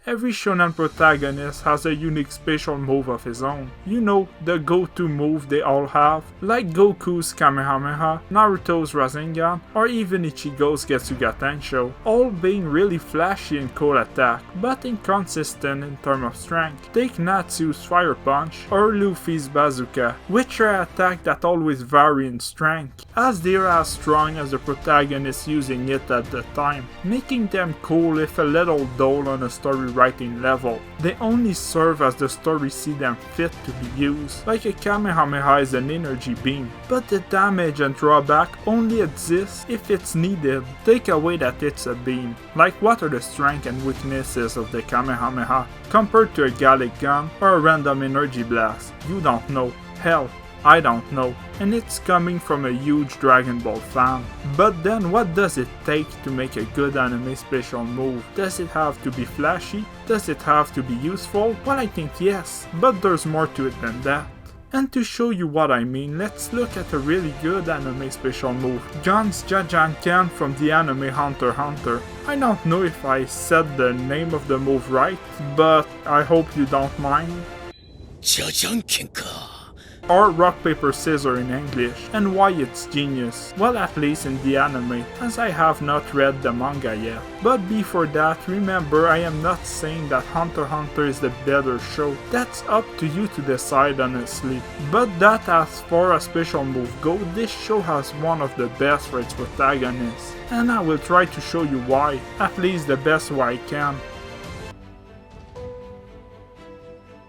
Every shonen protagonist has a unique special move of his own. You know, the go-to move they all have, like Goku's Kamehameha, Naruto's Rasengan, or even Ichigo's Getsuga Tensho, all being really flashy and cool attack, but inconsistent in terms of strength. Take Natsu's Fire Punch, or Luffy's Bazooka, which are attacks that always vary in strength, as they are as strong as the protagonist using it at the time, making them cool if a little dull on a story writing level. They only serve as the story see them fit to be used, like a Kamehameha is an energy beam, but the damage and drawback only exists if it's needed. Take away that it's a beam. Like, what are the strengths and weaknesses of the Kamehameha compared to a Gallic gun or a random energy blast? You don't know. Hell, I don't know, and it's coming from a huge Dragon Ball fan. But then what does it take to make a good anime special move? Does it have to be flashy? Does it have to be useful? Well, I think yes, but there's more to it than that. And to show you what I mean, let's look at a really good anime special move, Gon's jajanken from the anime hunterxhunter. I don't know if I said the name of the move right, but I hope you don't mind. Jajanken ka. Or rock paper scissors in English, and why it's genius. Well, at least in the anime, as I have not read the manga yet. But before that, remember, I am not saying that hunterxhunter is the better show. That's up to you to decide, honestly. But that as far as special move go, this show has one of the best for its protagonists. And I will try to show you why, at least the best way I can.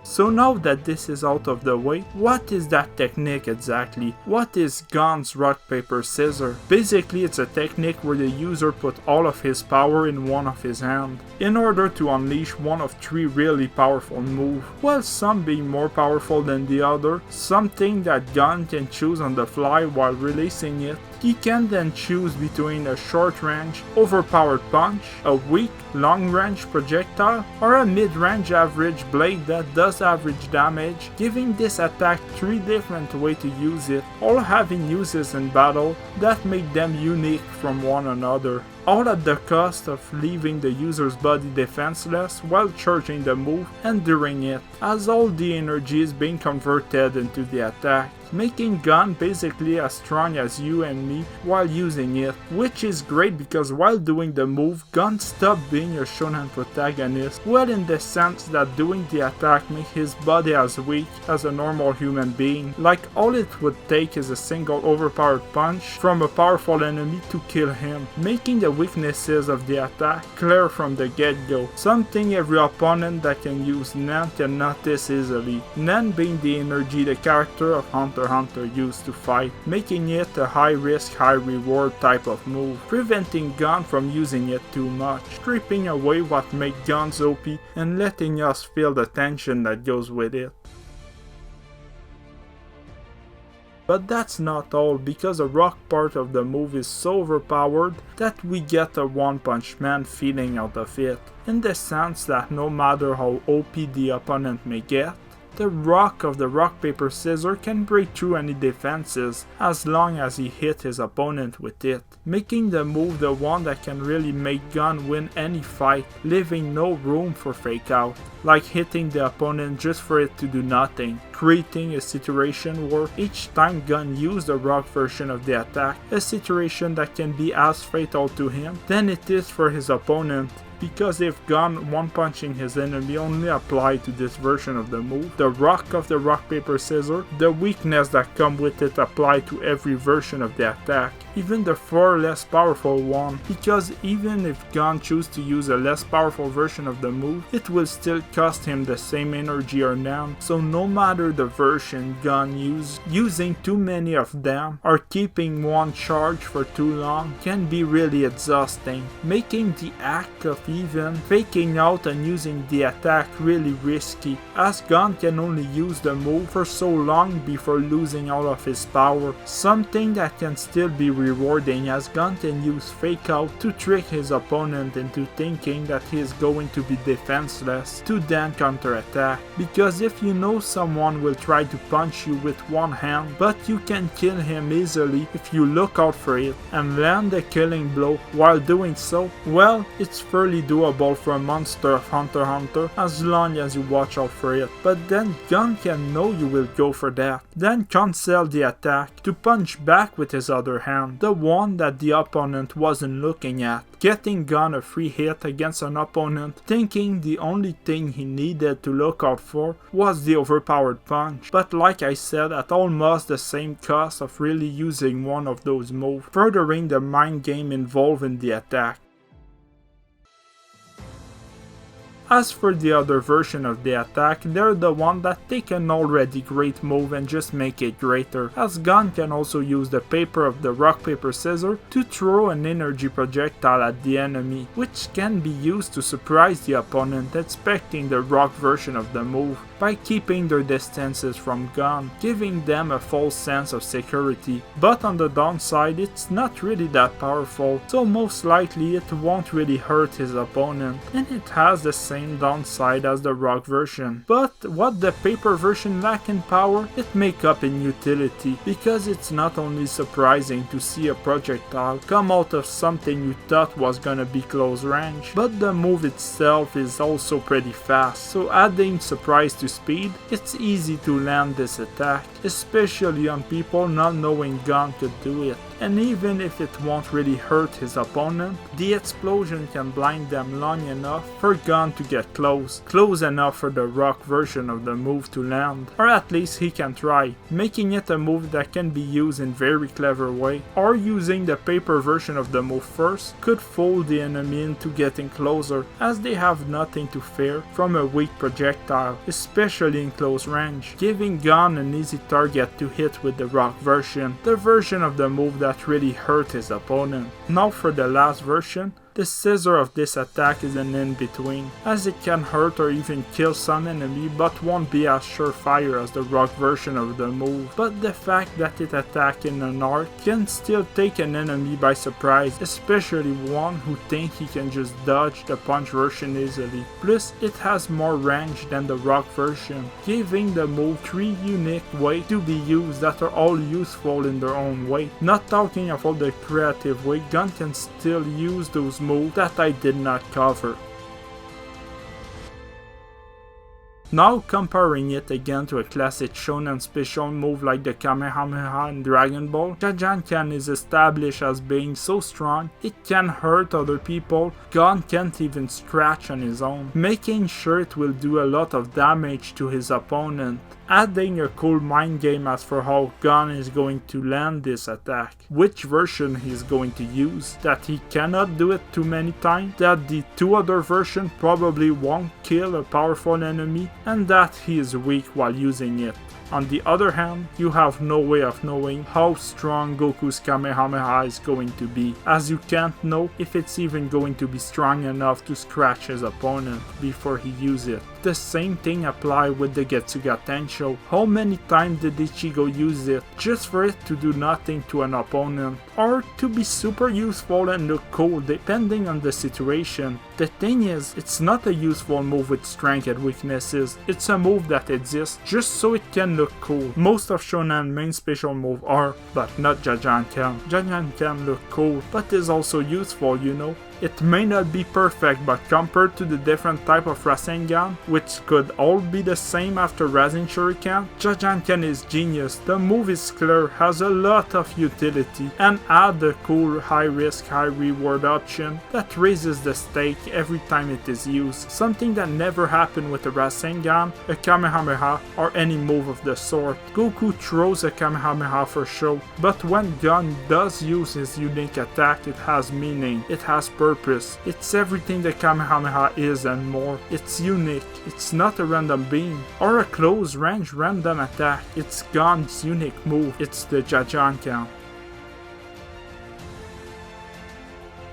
So now that this is out of the way, what is that technique exactly? What is Gon's rock paper scissors? Basically, it's a technique where the user put all of his power in one of his hands, in order to unleash one of 3 really powerful moves, while some being more powerful than the other, something that Gon can choose on the fly while releasing it. He can then choose between a short-range, overpowered punch, a weak, long-range projectile, or a mid-range average blade that does average damage, giving this attack 3 different ways to use it, all having uses in battle that make them unique from one another. All at the cost of leaving the user's body defenseless while charging the move and during it, as all the energy is being converted into the attack, making Gon basically as strong as you and me while using it, which is great because while doing the move, Gon stopped being a shonen protagonist, well in the sense that doing the attack makes his body as weak as a normal human being, like all it would take is a single overpowered punch from a powerful enemy to kill him, making the weaknesses of the attack clear from the get-go, something every opponent that can use Nen can notice easily, Nen being the energy the character of hunterxhunter used to fight, making it a high risk, high reward type of move, preventing Gon from using it too much, stripping away what makes Gon's OP and letting us feel the tension that goes with it. But that's not all, because the rock part of the move is so overpowered that we get a One Punch Man feeling out of it, in the sense that no matter how OP the opponent may get, the rock of the rock paper scissors can break through any defenses as long as he hit his opponent with it, making the move the one that can really make Gon win any fight, leaving no room for fake out, like hitting the opponent just for it to do nothing, creating a situation where each time Gon used the rock version of the attack, a situation that can be as fatal to him than it is for his opponent. Because if Gon one-punching his enemy only applied to this version of the move, the rock of the rock paper scissors, the weakness that come with it apply to every version of the attack, even the far less powerful one, because even if Gon chooses to use a less powerful version of the move, it will still cost him the same energy or Nen, so no matter the version Gon uses, using too many of them or keeping one charge for too long can be really exhausting, making the act of even faking out and using the attack really risky, as Gon can only use the move for so long before losing all of his power, something that can still be rewarding as Gon can use fake out to trick his opponent into thinking that he is going to be defenseless to then counterattack, because if you know someone Gon will try to punch you with one hand, but you can kill him easily if you look out for it and land a killing blow. While doing so, well, it's fairly doable for a monster of Hunter x Hunter as long as you watch out for it. But then Gon can know you will go for that, then cancel the attack to punch back with his other hand, the one that the opponent wasn't looking at, getting Gon a free hit against an opponent, thinking the only thing he needed to look out for was the overpowered punch. But like I said, at almost the same cost of really using one of those moves, furthering the mind game involved in the attack. As for the other version of the attack, they're the one that take an already great move and just make it greater, as Gon can also use the paper of the rock paper scissors to throw an energy projectile at the enemy, which can be used to surprise the opponent expecting the rock version of the move by keeping their distances from Gon, giving them a false sense of security. But on the downside, it's not really that powerful, so most likely it won't really hurt his opponent, and it has the same downside as the rock version. But what the paper version lack in power, it make up in utility, because it's not only surprising to see a projectile come out of something you thought was gonna be close range, but the move itself is also pretty fast, so adding surprise to speed, it's easy to land this attack, especially on people not knowing Gon could do it. And even if it won't really hurt his opponent, the explosion can blind them long enough for Gon to get close enough for the rock version of the move to land, or at least he can try, making it a move that can be used in very clever way, or using the paper version of the move first could fool the enemy into getting closer, as they have nothing to fear from a weak projectile, especially in close range, giving Gon an easy target to hit with the rock version, the version of the move that really hurt his opponent. Now for the last version. The scissor of this attack is an in-between, as it can hurt or even kill some enemy but won't be as surefire as the rock version of the move. But the fact that it attacks in an arc can still take an enemy by surprise, especially one who thinks he can just dodge the punch version easily. Plus it has more range than the rock version, giving the move 3 unique ways to be used that are all useful in their own way. Not talking of all the creative way Gon can still use those move that I did not cover. Now comparing it again to a classic shonen special move like the Kamehameha in Dragon Ball, Jajanken is established as being so strong it can hurt other people Gon can't even scratch on his own, making sure it will do a lot of damage to his opponent. Adding a cool mind game as for how Gon is going to land this attack, which version he is going to use, that he cannot do it too many times, that the 2 other versions probably won't kill a powerful enemy, and that he is weak while using it. On the other hand, you have no way of knowing how strong Goku's Kamehameha is going to be, as you can't know if it's even going to be strong enough to scratch his opponent before he uses it. The same thing applies with the Getsuga Tensho. How many times did Ichigo use it just for it to do nothing to an opponent, or to be super useful and look cool depending on the situation? The thing is, it's not a useful move with strength and weaknesses, it's a move that exists just so it can look cool. Most of shonen main special moves are, but not Jajanken. Jajanken look cool, but is also useful, you know. It may not be perfect, but compared to the different type of Rasengan, which could all be the same after Rasen Shuriken, Jajanken is genius. The move is clear, has a lot of utility, and add a cool high risk, high reward option that raises the stake every time it is used, something that never happened with a Rasengan, a Kamehameha, or any move of the sort. Goku throws a Kamehameha for show, but when Gon does use his unique attack, it has meaning, it has purpose. It's everything the Kamehameha is and more. It's unique. It's not a random beam or a close range random attack. It's Gon's unique move. It's the Jajanken.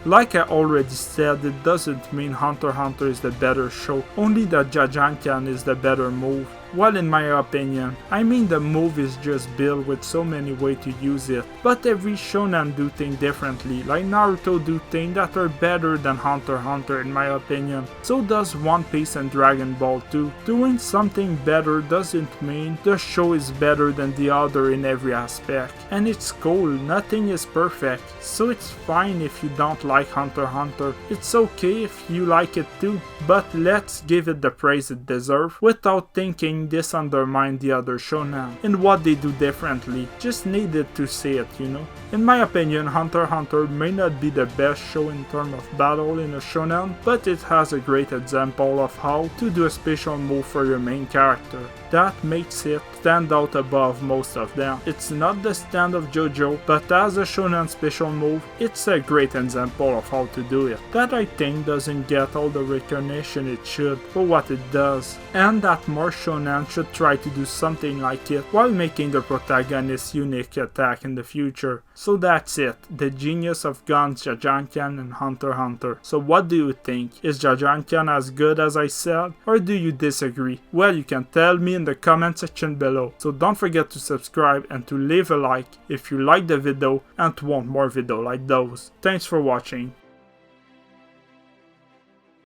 Like I already said, it doesn't mean Hunter x Hunter is the better show, only that Jajanken is the better move. Well, in my opinion, I mean the move is just built with so many ways to use it, but every shonen do things differently, like Naruto do things that are better than Hunter x Hunter in my opinion. So does One Piece and Dragon Ball too. Doing something better doesn't mean the show is better than the other in every aspect. And it's cool, nothing is perfect, so it's fine if you don't like Hunter x Hunter. It's okay if you like it too, but let's give it the praise it deserves without thinking this undermines the other shonen and what they do differently. Just needed to say it, you know. In my opinion, Hunter x Hunter may not be the best show in terms of battle in a shonen, but it has a great example of how to do a special move for your main character. That makes it stand out above most of them. It's not the stand of JoJo, but as a shonen special move, it's a great example of how to do it. That I think doesn't get all the recognition it should for what it does, and that more shonen should try to do something like it while making the protagonist's unique attack in the future. So that's it, the genius of Gon's Jajanken and Hunter x Hunter. So what do you think? Is Jajanken as good as I said, or do you disagree? Well, you can tell me in the comment section below. So don't forget to subscribe and to leave a like if you like the video and want more videos like those. Thanks for watching.